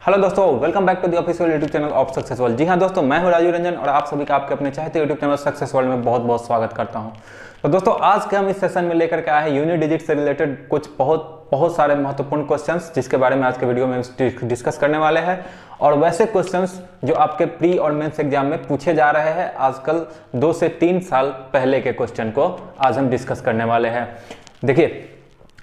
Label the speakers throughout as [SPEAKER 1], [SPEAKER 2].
[SPEAKER 1] Hello दोस्तों, welcome back to the official YouTube channel of success world. जी हाँ दोस्तों, मैं हूँ राजू रंजन और आप सभी का आपके अपने चाहते यूट्यूब चैनल सक्सेस वर्ल्ड में बहुत बहुत स्वागत करता हूँ। तो दोस्तों, आज के हम इस सेशन में लेकर के आए हैं यूनिट डिजिट से रिलेटेड कुछ बहुत सारे महत्वपूर्ण क्वेश्चंस, जिसके बारे में आज के वीडियो में डिस्कस करने वाले हैं। और वैसे क्वेश्चंस जो आपके प्री और मेंस एग्जाम में पूछे जा रहे हैं, आजकल 2 से 3 साल पहले के क्वेश्चन को आज हम डिस्कस करने वाले हैं। देखिए,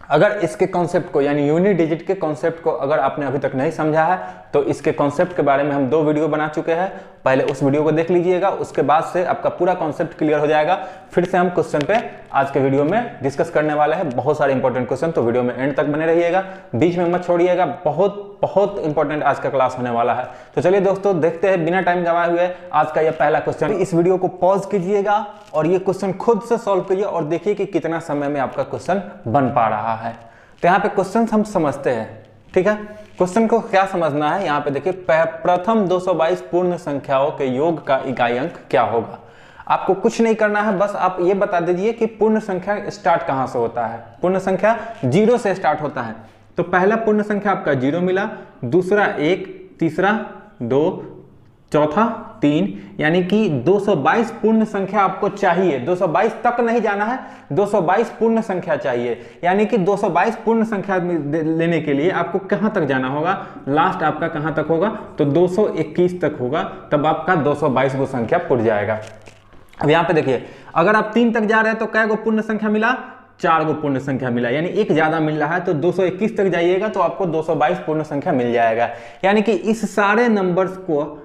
[SPEAKER 1] अगर इसके कॉन्सेप्ट को यानी यूनिट डिजिट के कॉन्सेप्ट को अगर आपने अभी तक नहीं समझा है तो इसके कॉन्सेप्ट के बारे में हम 2 वीडियो बना चुके हैं। पहले उस वीडियो को देख लीजिएगा, उसके बाद से आपका पूरा कॉन्सेप्ट क्लियर हो जाएगा। फिर से हम क्वेश्चन पे आज के वीडियो में डिस्कस करने वाले हैं, बहुत सारे इंपॉर्टेंट क्वेश्चन। तो वीडियो में एंड तक बने रहिएगा, बीच में मत छोड़िएगा, बहुत इंपॉर्टेंट आज का क्लास होने वाला है। तो चलिए दोस्तों, देखते हैं बिना टाइम गंवाए हुए आज का यह पहला क्वेश्चन। इस वीडियो को पॉज कीजिएगा और ये क्वेश्चन खुद से सॉल्व कीजिए और देखिए कि कितना समय में आपका क्वेश्चन बन पा रहा है। तो यहाँ पे क्वेश्चन हम समझते हैं, ठीक है। क्वेश्चन को क्या समझना है, यहाँ पे देखिए, प्रथम 222 पूर्ण संख्याओं के योग का इकाई अंक क्या होगा। आपको कुछ नहीं करना है, बस आप ये बता दीजिए कि पूर्ण संख्या स्टार्ट कहाँ से होता है। पूर्ण संख्या 0 से स्टार्ट होता है। तो पहला पूर्ण संख्या आपका 0 मिला, दूसरा 1, तीसरा 2, चौथा 3, यानी कि 222 पूर्ण संख्या आपको चाहिए। 222 तक नहीं जाना है, 222 पूर्ण संख्या चाहिए। यानी कि 222 पूर्ण संख्या लेने के लिए आपको कहां तक जाना होगा, लास्ट आपका कहां तक होगा, तो 221 तक होगा, तब आपका 222 वो संख्या पुट जाएगा। अब यहां पे देखिए, अगर आप 3 तक जा रहे हैं तो कै गो पूर्ण संख्या मिला, 4 गो पूर्ण संख्या मिला, यानी एक ज्यादा मिल रहा है। तो 221 तक जाइएगा तो आपको 222 पूर्ण संख्या मिल जाएगा। यानी कि इस सारे नंबर्स को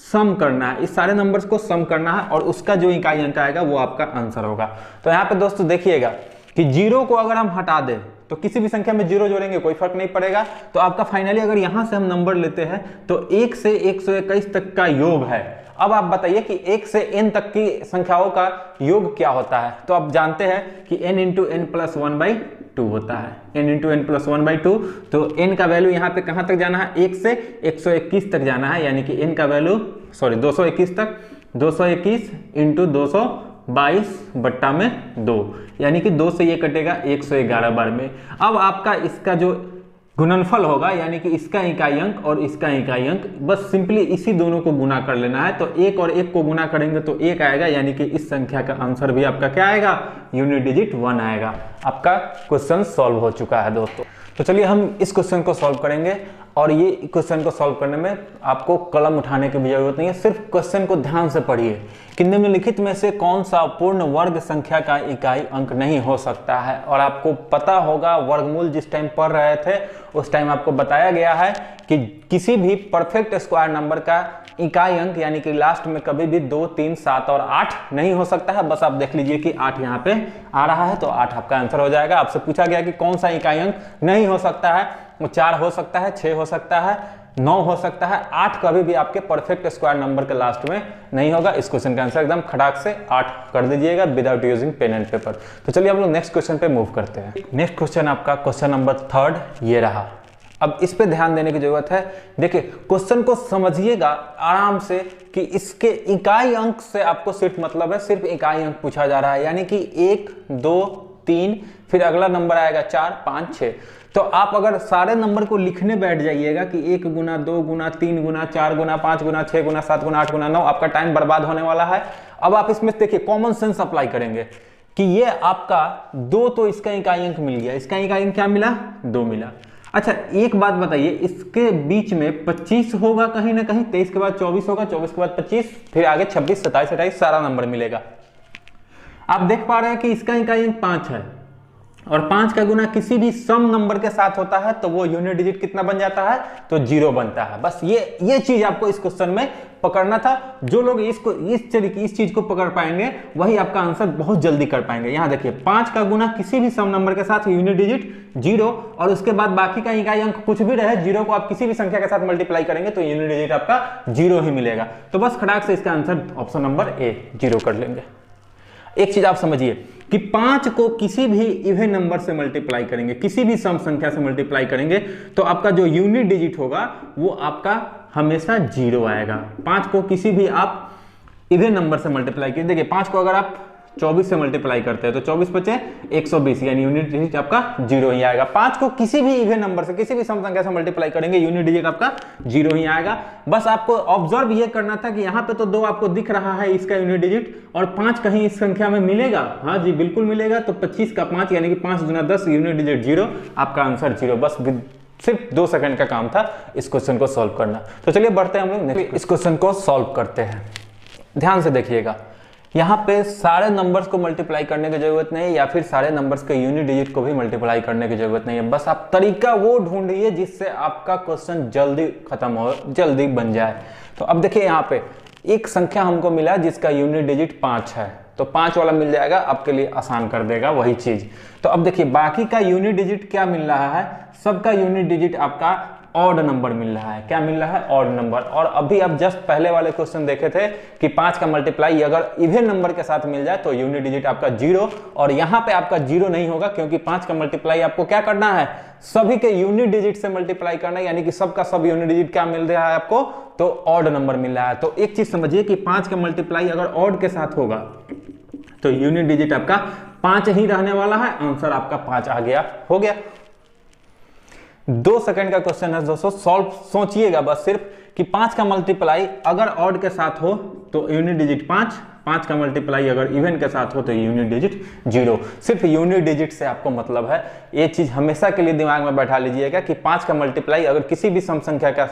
[SPEAKER 1] सम करना है, इस सारे नंबर्स को सम करना है और उसका जो इकाई अंक आएगा वो आपका आंसर होगा। तो यहाँ पे दोस्तों देखिएगा कि 0 को अगर हम हटा दें तो किसी भी संख्या में 0 जोड़ेंगे कोई फर्क नहीं पड़ेगा। तो आपका फाइनली अगर यहां से हम नंबर लेते हैं तो 1 से 121 तक का योग है। अब आप बताइए कि 1 से n तक की संख्याओं का योग क्या होता है। तो आप जानते हैं कि n इंटू n प्लस 1/2 होता है, n इंटू n प्लस 1/2। तो n का वैल्यू यहाँ पे कहाँ तक जाना है, 1 से 121 तक जाना है, यानी कि n का वैल्यू 221 तक, 221 इंटू 222/2, यानी कि 2 से ये कटेगा 111 बार में। अब आपका इसका जो गुणनफल होगा, यानी कि इसका इकाई अंक और इसका इकाई अंक, बस सिंपली इसी दोनों को गुना कर लेना है। तो 1 और 1 को गुना करेंगे तो 1 आएगा, यानी कि इस संख्या का आंसर भी आपका क्या आएगा, यूनिट डिजिट 1 आएगा। आपका क्वेश्चन सॉल्व हो चुका है दोस्तों। तो चलिए हम इस क्वेश्चन को सॉल्व करेंगे और ये क्वेश्चन को सॉल्व करने में आपको कलम उठाने की भी जरूरत नहीं है, सिर्फ क्वेश्चन को ध्यान से पढ़िए कि निम्नलिखित में से कौन सा पूर्ण वर्ग संख्या का इकाई अंक नहीं हो सकता है। और आपको पता होगा, वर्गमूल जिस टाइम पढ़ रहे थे उस टाइम आपको बताया गया है कि किसी भी परफेक्ट स्क्वायर नंबर का इकाई अंक यानी कि लास्ट में कभी भी 2, 3, 7 और 8 नहीं हो सकता है। बस आप देख लीजिए कि 8 यहाँ पे आ रहा है, तो 8 आपका आंसर हो जाएगा। आपसे पूछा गया कि कौन सा इकाई अंक नहीं हो सकता है, वो 4 हो सकता है, 6 हो सकता है, 9 हो सकता है, 8 कभी भी आपके परफेक्ट स्क्वायर नंबर के लास्ट में नहीं होगा। इस क्वेश्चन का आंसर एकदम खटाक से 8 कर दीजिएगा without using pen and paper. तो चलिए हम लोग नेक्स्ट क्वेश्चन पे मूव करते हैं। नेक्स्ट क्वेश्चन आपका क्वेश्चन नंबर 3 ये रहा। अब इस पे ध्यान देने की जरूरत है। देखिए, क्वेश्चन को समझिएगा आराम से कि इसके इकाई अंक से आपको सिर्फ मतलब है, सिर्फ इकाई अंक पूछा जा रहा है, यानी कि 1, 2, 3, फिर अगला नंबर आएगा 4, 5, 6। तो आप अगर सारे नंबर को लिखने बैठ जाइएगा कि 1 गुना 2 गुना 3 गुना 4 गुना 5 गुना 6 गुना 7 गुना 8 गुना 9, आपका टाइम बर्बाद होने वाला है। अब आप इसमें देखिए कॉमन सेंस अप्लाई करेंगे कि ये आपका 2, तो इसका इकाई अंक मिल गया, इसका इकाई अंक क्या मिला, 2 मिला। अच्छा, एक बात बताइए, इसके बीच में 25 होगा कहीं ना कहीं, 23 के बाद 24 होगा, 24 के बाद 25, फिर आगे 26, 27, 28 सारा नंबर मिलेगा। आप देख पा रहे हैं कि इसका इकाई अंक 5 है और 5 का गुना किसी भी सम नंबर के साथ होता है तो वो यूनिट डिजिट कितना बन जाता है, तो 0 बनता है। बस ये चीज आपको इस क्वेश्चन में पकड़ना था। जो लोग इस चीज को पकड़ पाएंगे वही आपका आंसर बहुत जल्दी कर पाएंगे। यहां देखिए, 5 का गुना किसी भी सम नंबर के साथ यूनिट डिजिट 0, और उसके बाद बाकी का इकाई अंक कुछ भी रहे, 0 को आप किसी भी संख्या के साथ मल्टीप्लाई करेंगे तो यूनिट डिजिट आपका 0 ही मिलेगा। तो बस खटाक से इसका आंसर ऑप्शन नंबर ए 0 कर लेंगे। एक चीज आप समझिए कि 5 को किसी भी इवन नंबर से मल्टीप्लाई करेंगे, किसी भी सम संख्या से मल्टीप्लाई करेंगे तो आपका जो यूनिट डिजिट होगा वो आपका हमेशा 0 आएगा। 5 को किसी भी आप इवन नंबर से मल्टीप्लाई कीजिए। देखिए, 5 को अगर आप 24 से मल्टीप्लाई करते हैं तो 24 बचे 120, यानी यूनिट डिजिट आपका 0 ही आएगा। 5 को किसी भी इवन नंबर से, किसी भी सम संख्या से मल्टीप्लाई करेंगे यूनिट डिजिट आपका 0 ही आएगा। बस आपको ऑब्जर्व ये करना था कि यहाँ पे तो 2 आपको दिख रहा है इसका यूनिट डिजिट, और 5 कहीं इस संख्या में मिलेगा? हाँ जी बिल्कुल मिलेगा। तो 25 का 5 यानी कि 5 गुना 10 यूनिट डिजिट 0, आपका आंसर 0। बस सिर्फ 2 सेकंड का काम था इस क्वेश्चन को सॉल्व करना। तो चलिए बढ़ते हैं हम लोग नेक्स्ट इस क्वेश्चन को सॉल्व करते हैं। ध्यान से देखिएगा, यहाँ पे सारे नंबर्स को मल्टीप्लाई करने की जरूरत नहीं है, या फिर सारे नंबर्स के यूनिट डिजिट को भी मल्टीप्लाई करने की जरूरत नहीं है। बस आप तरीका वो ढूंढिए जिससे आपका क्वेश्चन जल्दी खत्म हो, जल्दी बन जाए। तो अब देखिए यहाँ पे एक संख्या हमको मिला जिसका यूनिट डिजिट 5 है, तो 5 वाला मिल जाएगा, आपके लिए आसान कर देगा वही चीज। तो अब देखिए बाकी का यूनिट डिजिट क्या मिल रहा है, सबका यूनिट डिजिट आपका ऑड नंबर मिल रहा है। क्या मिल रहा है? Odd number. और अभी आप जस्ट पहले वाले क्वेश्चन देखे थे कि 5 का मल्टीप्लाई अगर इवन नंबर के साथ मिल जाए तो यूनिट डिजिट आपका 0, और यहाँ पे आपका 0 नहीं होगा क्योंकि 5 का मल्टीप्लाई आपको क्या करना है? सभी के यूनिट डिजिट से मल्टीप्लाई करना है, यानी कि सबका सब यूनिट डिजिट क्या मिल रहा है आपको? तो ऑड नंबर मिल रहा है। तो एक चीज समझिए कि 5 का मल्टीप्लाई अगर ऑड के साथ होगा तो यूनिट डिजिट आपका 5 ही रहने वाला है, आंसर आपका 5 आ गया, हो गया। 2 सेकंड का क्वेश्चन है दोस्तों, सॉल्व सोचिएगा बस सिर्फ कि 5 का मल्टीप्लाई अगर ऑड के साथ हो तो यूनिट डिजिट 5, 5 का मल्टीप्लाई अगर इवन के साथ हो तो यूनिट डिजिट 0। सिर्फ यूनिट डिजिट से आपको मतलब है, ये चीज हमेशा के लिए दिमाग में बैठा लीजिएगा कि 5 का मल्टीप्लाई अगर किसी भी सम संख्या का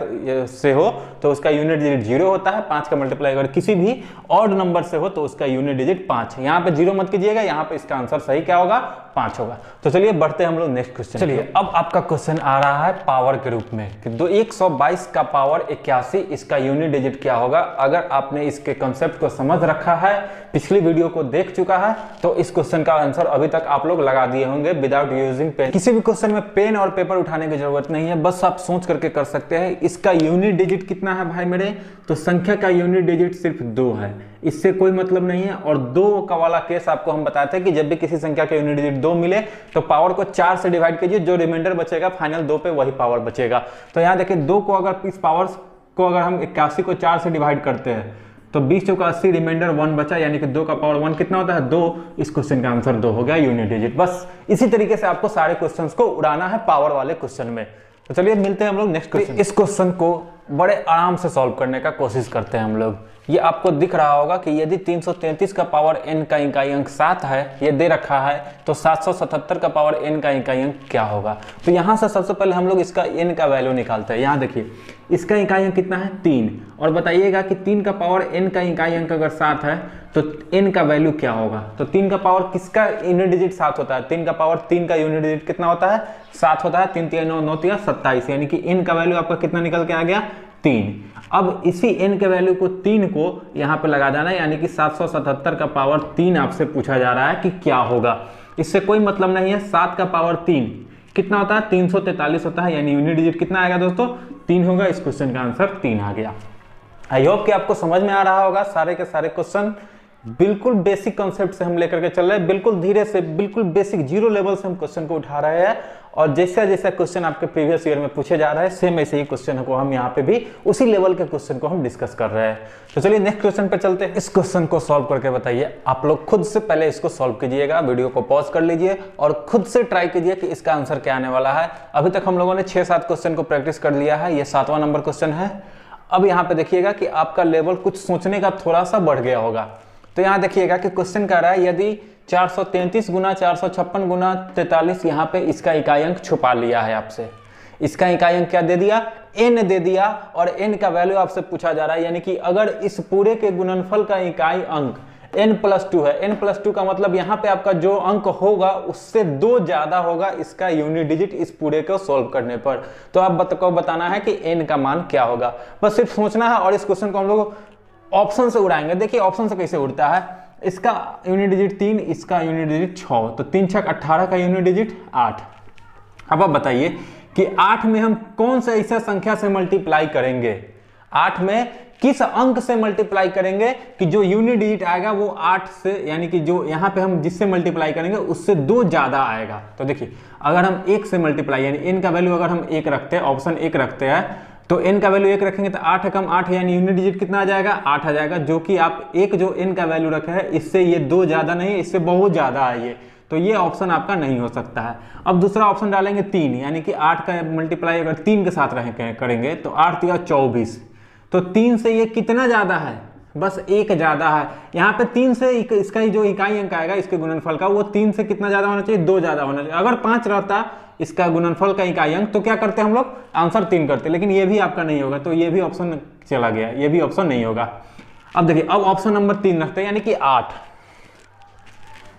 [SPEAKER 1] से हो तो उसका यूनिट डिजिट 0 होता है। 5 का मल्टीप्लाई अगर किसी भी ऑड नंबर से हो तो उसका यूनिट डिजिट 5 है। यहाँ पे 0 मत कीजिएगा, यहाँ पे इसका आंसर सही क्या होगा? 5 होगा। तो चलिए बढ़ते हैं हम लोग नेक्स्ट क्वेश्चन। चलिए अब आपका क्वेश्चन आ रहा है पावर के रूप में कि 122 का पावर 81, इसका यूनिट डिजिट क्या होगा? अगर आपने इसके कंसेप्ट को समझ रखा है, पिछली वीडियो को देख चुका है, तो इस क्वेश्चन का आंसर अभी तक आप लोग लगा दिए होंगे विदाउट यूजिंग पेन। किसी भी क्वेश्चन में पेन और पेपर उठाने की जरूरत नहीं है, बस आप सोच करके कर सकते हैं। इसका यूनिट डिजिट कितना है भाई मेरे? तो संख्या का यूनिट डिजिट सिर्फ 2 है, इससे कोई मतलब नहीं है। और 2 का वाला केस आपको हम बताते हैं कि जब भी किसी संख्या का यूनिट डिजिट 2 मिले तो पावर को 4 से डिवाइड कीजिए, जो रिमाइंडर बचेगा फाइनल 2 पे वही पावर बचेगा। तो यहाँ देखिए 2 को अगर इस पावर को अगर हम 81 को 4 से डिवाइड करते हैं तो 20 चौका 80, रिमाइंडर 1 बचा, यानी कि 2 का पावर 1 कितना होता है? 2। इस क्वेश्चन का आंसर 2 हो गया यूनिट डिजिट। बस इसी तरीके से आपको सारे क्वेश्चंस को उड़ाना है पावर वाले क्वेश्चन में। तो चलिए मिलते हैं हम लोग नेक्स्ट क्वेश्चन। इस क्वेश्चन को बड़े आराम से सॉल्व करने का कोशिश करते हैं हम लोग। ये आपको दिख रहा होगा कि यदि 333 का पावर n का इकाई अंक 7 है, ये दे रखा है, तो 777 का पावर n का इकाई अंक क्या होगा? तो यहाँ से सबसे पहले हम लोग इसका n का वैल्यू निकालते हैं। यहाँ देखिए इसका इकाई अंक कितना है? 3। और बताइएगा कि 3 का पावर n का इकाई अंक अगर 7 है तो n का वैल्यू क्या होगा? तो 3 का पावर किसका यूनिट डिजिट 7 होता है? 3 का पावर 3 का यूनिट डिजिट कितना होता है? 7 होता है। 3 3 9 9 3 27, यानी कि n का वैल्यू आपका कितना निकल के आ गया? 3। अब इसी n के वैल्यू को 3 को यहाँ पे लगा देना है, यानी कि 777 का पावर 3 आपसे पूछा जा रहा है कि क्या होगा। इससे कोई मतलब नहीं है। 7 का पावर 3 कितना होता है? 343 होता है, यानी यूनिट डिजिट कितना आएगा दोस्तों? 3 होगा। इस क्वेश्चन का आंसर 3 आ गया। आई होप कि आपको समझ में आ रहा होगा। सारे के सारे क्वेश्चन बिल्कुल बेसिक कॉन्सेप्ट से हम लेकर के चल रहे हैं, बिल्कुल धीरे से, बिल्कुल बेसिक 0 लेवल से हम क्वेश्चन को उठा रहे हैं। और जैसा जैसा क्वेश्चन आपके प्रीवियस ईयर में पूछे जा रहा है, सेम ऐसे ही क्वेश्चन को हम यहाँ पे भी उसी लेवल के क्वेश्चन को हम डिस्कस कर रहे हैं। तो चलिए नेक्स्ट क्वेश्चन पे चलते हैं। इस क्वेश्चन को सॉल्व करके बताइए। आप लोग खुद से पहले इसको सॉल्व कीजिएगा, वीडियो को पॉज कर लीजिए और खुद से ट्राई कीजिए कि इसका आंसर क्या आने वाला है। अभी तक हम लोगों ने 6-7 क्वेश्चन को प्रैक्टिस कर लिया है, ये 7वां नंबर क्वेश्चन है। अब यहाँ पे देखिएगा कि आपका लेवल कुछ सोचने का थोड़ा सा बढ़ गया होगा। तो यहाँ देखिएगा कि क्वेश्चन कह रहा है यदि 433 गुना 456 गुना 43, यहाँ पे इसका इकाई अंक छुपा लिया है आपसे। इसका इकाई अंक क्या दे दिया? n दे दिया, और n का वैल्यू आपसे पूछा जा रहा है, यानी कि अगर इस पूरे के गुणनफल का इकाई अंक n+2 है। n+2 का मतलब यहाँ पे आपका जो अंक होगा उससे 2 ज्यादा होगा इसका यूनिट डिजिट इस पूरे को सोल्व करने पर। तो आप को बताना है कि n का मान क्या होगा। बस सिर्फ सोचना है और इस क्वेश्चन को हम लोग ऑप्शन से उड़ाएंगे। देखिए ऑप्शन से कैसे उड़ता है। इसका यूनिट डिजिट 3, इसका यूनिट डिजिट 6, तो 3 6 18 का यूनिट डिजिट 8। अब आप बताइए कि 8 में हम कौन सा ऐसा संख्या से मल्टीप्लाई करेंगे? 8 में किस अंक से मल्टीप्लाई करेंगे कि जो यूनिट डिजिट आएगा वो 8 से, यानी कि जो यहाँ पे हम जिससे मल्टीप्लाई करेंगे उससे 2 ज्यादा आएगा। तो देखिए अगर हम 1 से मल्टीप्लाई, यानी n का वैल्यू अगर हम 1 रखते हैं, ऑप्शन 1 रखते हैं, तो n का वैल्यू 1 रखेंगे तो 8 कम 8 यानी यूनिट डिजिट कितना आ जाएगा 8 आ जाएगा, जो कि आप एक जो n का वैल्यू रखे हैं इससे ये 2 ज़्यादा नहीं, इससे बहुत ज़्यादा है ये, तो ये ऑप्शन आपका नहीं हो सकता है। अब दूसरा ऑप्शन डालेंगे 3, यानी कि 8 का मल्टीप्लाई अगर 3 के साथ करेंगे तो 8 या 24, तो 3 से ये कितना ज़्यादा है, बस 1 ज़्यादा है। यहाँ पे 3 से इसका जो इकाई अंक आएगा इसके गुणनफल का, वो 3 से कितना ज़्यादा होना चाहिए, 2 ज़्यादा होना चाहिए। अगर 5 रहता इसका गुणनफल का इकाई अंक तो क्या करते हम लोग, आंसर 3 करते, लेकिन ये भी आपका नहीं होगा, तो ये भी ऑप्शन चला गया, ये भी ऑप्शन नहीं होगा। अब देखिए, अब ऑप्शन नंबर 3 रखते हैं, यानी कि 8।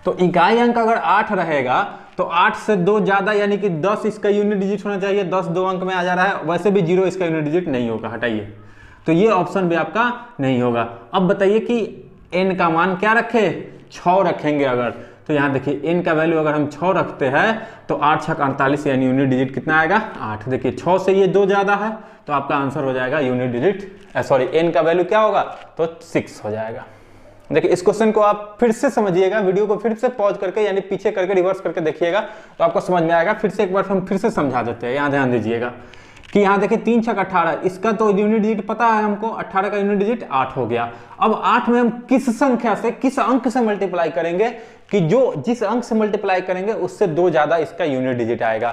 [SPEAKER 1] तो इकाई अंक अगर 8 रहेगा तो 8 से 2 ज़्यादा यानी कि 10 इसका यूनिट डिजिट होना चाहिए, 10 2 अंक में आ जा रहा है, वैसे भी 0 इसका यूनिट डिजिट नहीं होगा, हटाइए, तो ये ऑप्शन भी आपका नहीं होगा। अब बताइए कि n का मान क्या रखे, 6 रखेंगे अगर, तो यहाँ देखिए n का वैल्यू अगर हम 6 रखते हैं तो 8 6 48 यानी यूनिट डिजिट कितना आएगा 8। देखिए 6 से ये 2 ज़्यादा है तो आपका आंसर हो जाएगा यूनिट डिजिट, सॉरी n का वैल्यू क्या होगा तो 6 हो जाएगा। देखिए इस क्वेश्चन को आप फिर से समझिएगा, वीडियो को फिर से पॉज करके यानी पीछे करके रिवर्स करके देखिएगा तो आपको समझ में आएगा। फिर से एक बार हम फिर से समझा देते हैं, यहाँ ध्यान दीजिएगा कि यहाँ देखिए 3 6 18, इसका तो यूनिट डिजिट पता है हमको, 18 का यूनिट डिजिट 8 हो गया। अब 8 में हम किस संख्या से, किस अंक से मल्टीप्लाई करेंगे कि जो जिस अंक से मल्टीप्लाई करेंगे उससे 2 ज़्यादा इसका यूनिट डिजिट आएगा।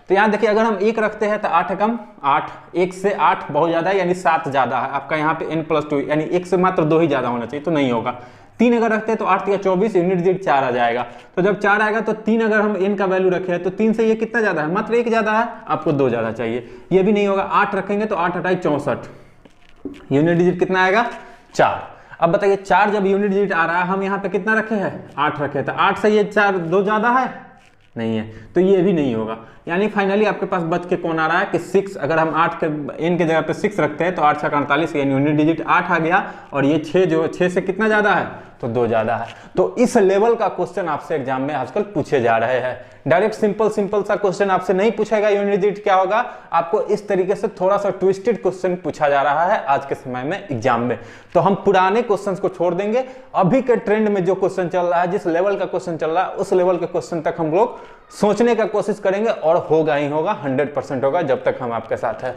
[SPEAKER 1] तो यहाँ देखिए अगर हम 1 रखते हैं तो 8 कम 8, 1 से 8 बहुत ज़्यादा है यानी 7 ज़्यादा है आपका, यहाँ पे n+2 यानी 1 से मात्र 2 ही ज़्यादा होना चाहिए, तो नहीं होगा। 3 अगर रखते हैं तो 8 या 24 यूनिट डिजिट 4 आ जाएगा। तो जब 4 आएगा तो 3 अगर हम n का वैल्यू रखे हैं तो 3 से ये कितना ज़्यादा है, मात्र 1 ज़्यादा है, आपको 2 ज़्यादा चाहिए, ये भी नहीं होगा। 8 रखेंगे तो 8 8 64, यूनिट डिजिट कितना आएगा 4। अब बताइए 4 जब यूनिट डिजिट आ रहा है, हम यहाँ पे कितना रखे हैं 8 रखे, तो 8 से ये 4 2 ज़्यादा है नहीं है, तो ये भी नहीं होगा। यानी फाइनली आपके पास बच के कौन आ रहा है कि 6, अगर हम 8 के n के जगह पे 6 रखते हैं तो 8 6 48 यानी यूनिट डिजिट 8 आ गया, और ये 6 जो 6 से कितना ज़्यादा है तो 2 ज़्यादा है। तो इस लेवल का क्वेश्चन आपसे एग्जाम में आजकल पूछे जा रहे हैं। डायरेक्ट सिंपल सा क्वेश्चन आपसे नहीं पूछेगा यूनिट डिजिट क्या होगा, आपको इस तरीके से थोड़ा सा ट्विस्टेड क्वेश्चन पूछा जा रहा है आज के समय में एग्जाम में। तो हम पुराने क्वेश्चंस को छोड़ देंगे, अभी के ट्रेंड में जो क्वेश्चन चल रहा है, जिस लेवल का क्वेश्चन चल रहा है, उस लेवल के क्वेश्चन तक हम लोग सोचने का कोशिश करेंगे, और होगा ही होगा, 100% होगा जब तक हम आपके साथ है।